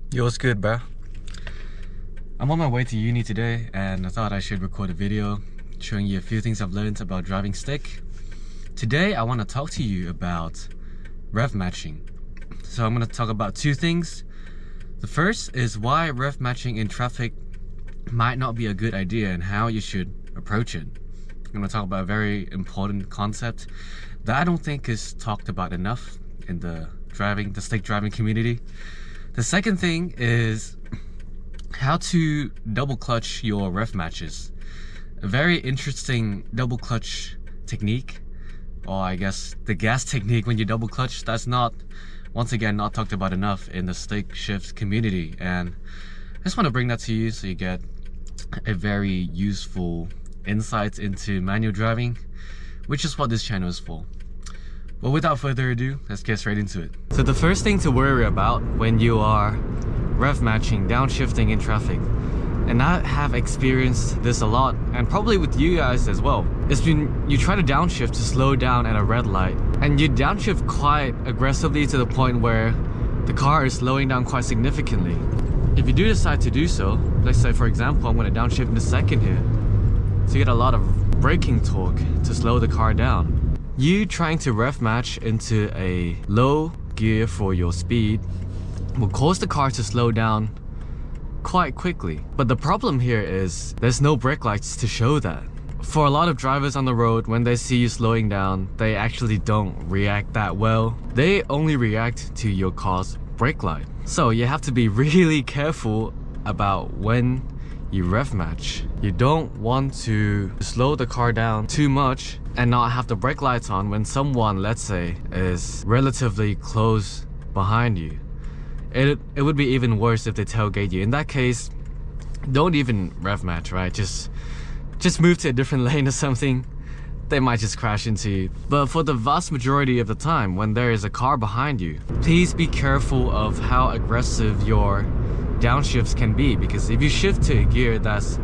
Yo, what's good, bro? I'm on my way to uni today, and I thought I should record a video showing you a few things I've learned about driving stick. Today, I want to talk to you about rev matching. So I'm going to talk about two things. The first is why rev matching in traffic might not be a good idea and how you should approach it. I'm going to talk about a very important concept that I don't think is talked about enough in the stick driving community. The second thing is how to double clutch your rev matches. A very interesting double clutch technique, or I guess the gas technique when you double clutch, that's once again not talked about enough in the stick shift community, and I just want to bring that to you so you get a very useful insight into manual driving, which is what this channel is for. But without further ado, let's get straight into it. So the first thing to worry about when you are rev matching, downshifting in traffic, and I have experienced this a lot, and probably with you guys as well, is when you try to downshift to slow down at a red light, and you downshift quite aggressively to the point where the car is slowing down quite significantly. If you do decide to do so, let's say for example, I'm going to downshift in a second here, so you get a lot of braking torque to slow the car down. You trying to rev match into a low gear for your speed will cause the car to slow down quite quickly. But the problem here is there's no brake lights to show that. For a lot of drivers on the road, when they see you slowing down, they actually don't react that well. They only react to your car's brake light. So you have to be really careful about when you rev match. You don't want to slow the car down too much and not have the brake lights on when someone, let's say, is relatively close behind you. It would be even worse if they tailgate you. In that case, don't even rev match, right? Just move to a different lane or something. They might just crash into you. But for the vast majority of the time, when there is a car behind you, please be careful of how aggressive your downshifts can be, because if you shift to a gear that's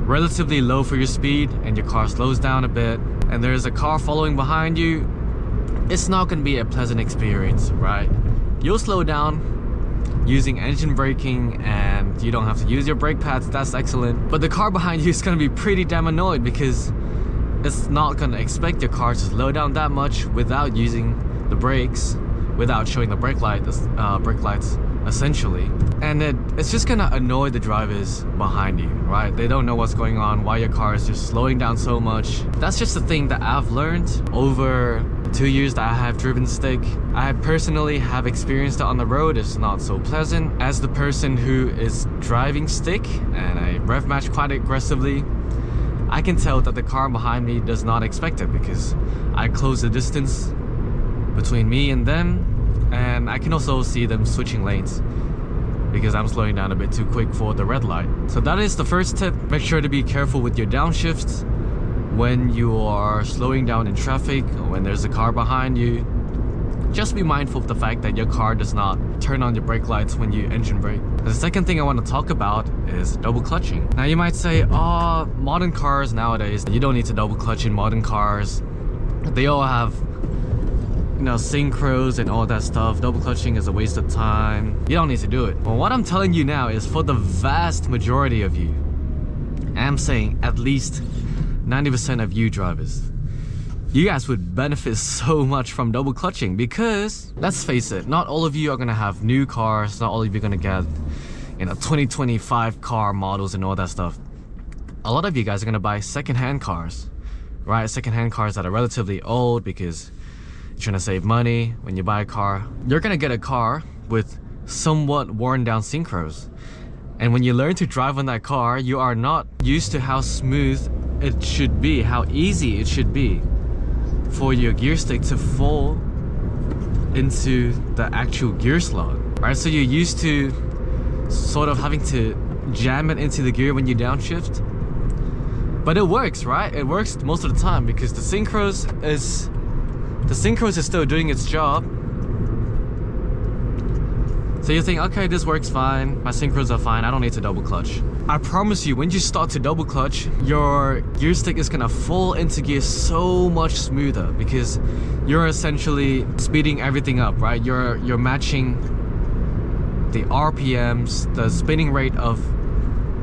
relatively low for your speed and your car slows down a bit and there's a car following behind you, it's not going to be a pleasant experience, right? You'll slow down using engine braking and you don't have to use your brake pads, that's excellent, but the car behind you is going to be pretty damn annoyed because it's not going to expect your car to slow down that much without using the brakes, without showing the brake lights essentially, and it's just gonna annoy the drivers behind you, right? They don't know what's going on, why your car is just slowing down so much. That's just the thing that I've learned over 2 years that I have driven stick. I personally have experienced it on the road. It's not so pleasant. As the person who is driving stick and I rev match quite aggressively, I can tell that the car behind me does not expect it because I close the distance between me and them, and I can also see them switching lanes because I'm slowing down a bit too quick for the red light. So that is the first tip. Make sure to be careful with your downshifts when you are slowing down in traffic or when there's a car behind you. Just be mindful of the fact that your car does not turn on your brake lights when you engine brake. The second thing I want to talk about is double clutching. Now you might say, oh, modern cars nowadays, you don't need to double clutch in modern cars. They all have, you know, synchros and all that stuff. Double clutching is a waste of time. You don't need to do it. Well, what I'm telling you now is for the vast majority of you, and I'm saying at least 90% of you drivers, you guys would benefit so much from double clutching because, let's face it, not all of you are gonna have new cars, not all of you are gonna get, you know, 2025 car models and all that stuff. A lot of you guys are gonna buy secondhand cars, right? Secondhand cars that are relatively old because you're trying to save money. When you buy a car, you're gonna get a car with somewhat worn down synchros, and when you learn to drive on that car, you are not used to how smooth it should be, how easy it should be for your gear stick to fall into the actual gear slot, right? So you're used to sort of having to jam it into the gear when you downshift, but it works, right? It works most of the time because the synchros is still doing its job. So you think, okay, this works fine, my synchros are fine, I don't need to double clutch. I promise you, when you start to double clutch, your gear stick is gonna fall into gear so much smoother because you're essentially speeding everything up, right? You're matching the RPMs, the spinning rate of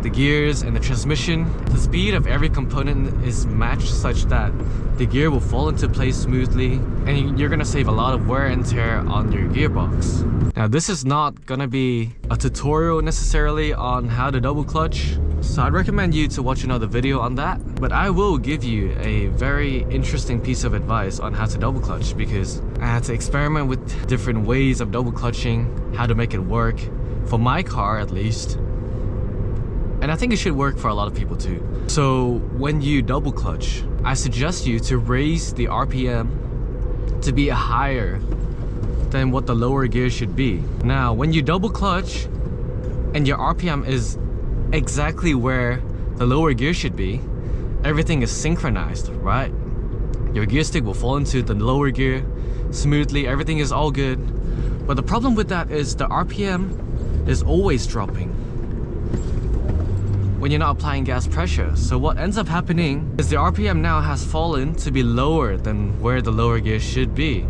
the gears and the transmission. The speed of every component is matched such that the gear will fall into place smoothly, and you're gonna save a lot of wear and tear on your gearbox. Now, this is not gonna be a tutorial necessarily on how to double clutch, so I'd recommend you to watch another video on that. But I will give you a very interesting piece of advice on how to double clutch, because I had to experiment with different ways of double clutching, how to make it work, for my car at least. And I think it should work for a lot of people too. So when you double clutch, I suggest you to raise the RPM to be higher than what the lower gear should be. Now, when you double clutch and your RPM is exactly where the lower gear should be, everything is synchronized, right? Your gear stick will fall into the lower gear smoothly, everything is all good. But the problem with that is the RPM is always dropping when you're not applying gas pressure. So what ends up happening is the RPM now has fallen to be lower than where the lower gear should be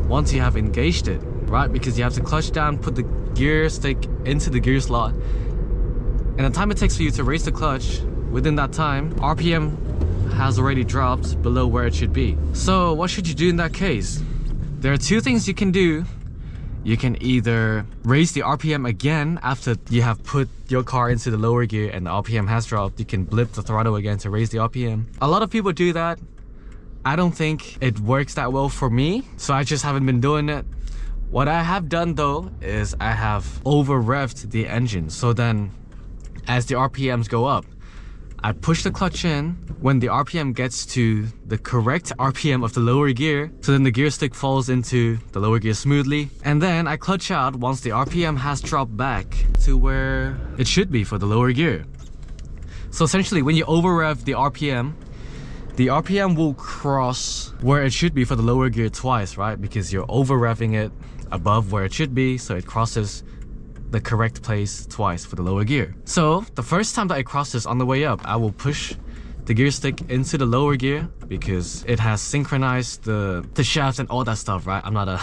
once you have engaged it, right? Because you have to clutch down, put the gear stick into the gear slot, and the time it takes for you to raise the clutch, within that time, RPM has already dropped below where it should be. So what should you do in that case? There are two things you can do. You can either raise the RPM again after you have put your car into the lower gear and the RPM has dropped. You can blip the throttle again to raise the RPM. A lot of people do that. I don't think it works that well for me, so I just haven't been doing it. What I have done though is I have over-revved the engine. So then as the RPMs go up, I push the clutch in when the RPM gets to the correct RPM of the lower gear, so then the gear stick falls into the lower gear smoothly, and then I clutch out once the RPM has dropped back to where it should be for the lower gear. So essentially, when you over-rev the RPM will cross where it should be for the lower gear twice, right? Because you're over-revving it above where it should be, so it crosses the correct place twice for the lower gear. So the first time that I cross this on the way up, I will push the gear stick into the lower gear because it has synchronized the shaft and all that stuff, right? I'm not a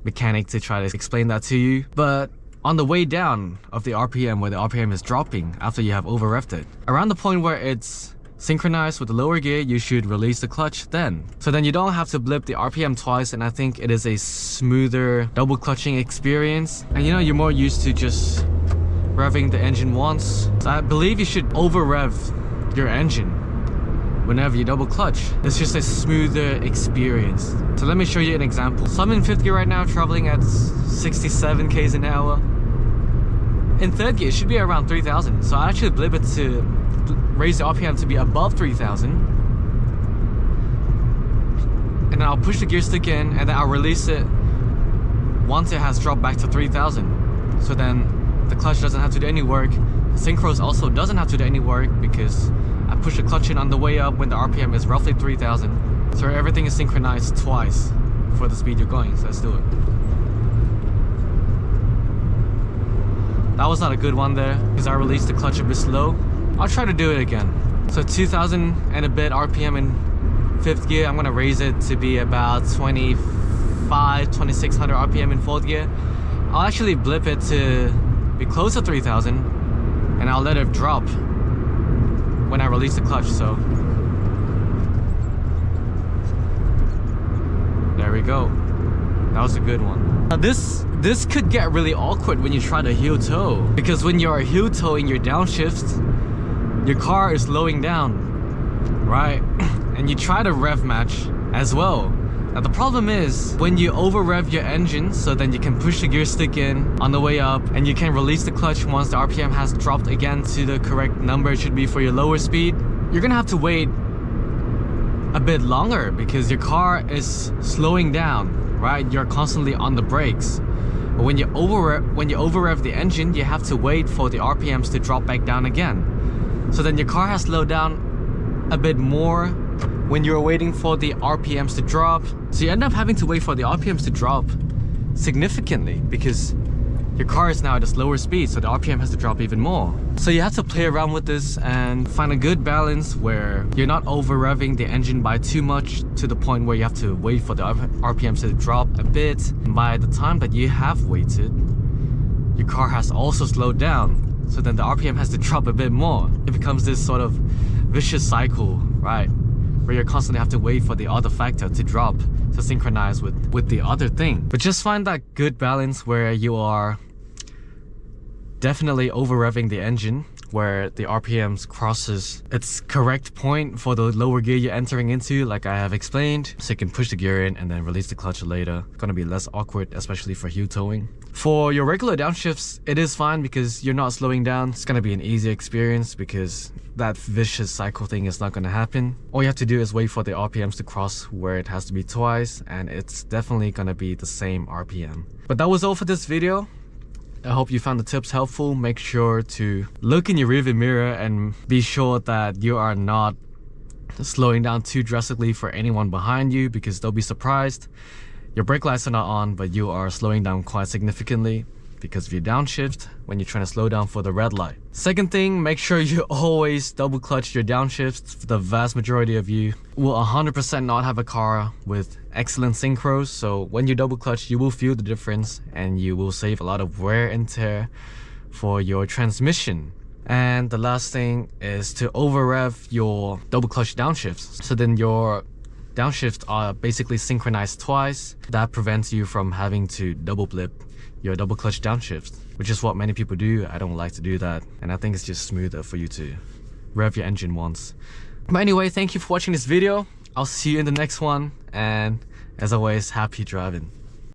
mechanic to try to explain that to you. But on the way down of the RPM, where the RPM is dropping after you have over-revved it, around the point where it's synchronized with the lower gear, you should release the clutch then. So then you don't have to blip the RPM twice, and I think it is a smoother double clutching experience. And you know, you're more used to just revving the engine once. So I believe you should over-rev your engine whenever you double clutch. It's just a smoother experience. So let me show you an example. So I'm in 5th gear right now, traveling at 67 k's an hour. In 3rd gear, it should be around 3,000. So I actually blip it to raise the RPM to be above 3,000, and then I'll push the gear stick in, and then I'll release it once it has dropped back to 3,000. So then the clutch doesn't have to do any work. The synchros also doesn't have to do any work because I push the clutch in on the way up when the RPM is roughly 3,000. So everything is synchronized twice for the speed you're going. So let's do it. That was not a good one there because I released the clutch a bit slow. I'll try to do it again. So 2,000 and a bit RPM in 5th gear. I'm gonna raise it to be about 2,600 RPM in 4th gear. I'll actually blip it to be close to 3,000, and I'll let it drop when I release the clutch. So there we go. That was a good one. Now this could get really awkward when you try to heel toe, because when you're heel toeing your downshift, your car is slowing down, right? And you try to rev match as well. Now the problem is when you over-rev your engine, so then you can push the gear stick in on the way up, and you can release the clutch once the RPM has dropped again to the correct number it should be for your lower speed. You're gonna have to wait a bit longer because your car is slowing down, right? You're constantly on the brakes. But when you over-rev the engine, you have to wait for the RPMs to drop back down again. So then your car has slowed down a bit more when you're waiting for the RPMs to drop. So you end up having to wait for the RPMs to drop significantly because your car is now at a slower speed, so the RPM has to drop even more. So you have to play around with this and find a good balance where you're not over-revving the engine by too much to the point where you have to wait for the RPMs to drop a bit. And by the time that you have waited, your car has also slowed down. So then the RPM has to drop a bit more. It becomes this sort of vicious cycle, right? Where you constantly have to wait for the other factor to drop to synchronize with the other thing. But just find that good balance where you are definitely over-revving the engine, where the RPMs crosses its correct point for the lower gear you're entering into, like I have explained, so you can push the gear in and then release the clutch later. It's gonna be less awkward, especially for heel towing. For your regular downshifts, it is fine because you're not slowing down. It's gonna be an easy experience because that vicious cycle thing is not gonna happen. All you have to do is wait for the RPMs to cross where it has to be twice, and it's definitely gonna be the same RPM. But that was all for this video. I hope you found the tips helpful. Make sure to look in your rearview mirror and be sure that you are not slowing down too drastically for anyone behind you, because they'll be surprised. Your brake lights are not on, but you are slowing down quite significantly because of your downshift when you're trying to slow down for the red light. Second thing, make sure you always double clutch your downshifts. The vast majority of you will 100% not have a car with excellent synchros, so when you double clutch, you will feel the difference and you will save a lot of wear and tear for your transmission. And the last thing is to over-rev your double clutch downshifts, so then your downshifts are basically synchronized twice. That prevents you from having to double blip your double clutch downshift, which is what many people do. I don't like to do that, and I think it's just smoother for you to rev your engine once. But anyway, thank you for watching this video. I'll see you in the next one, and as always, happy driving.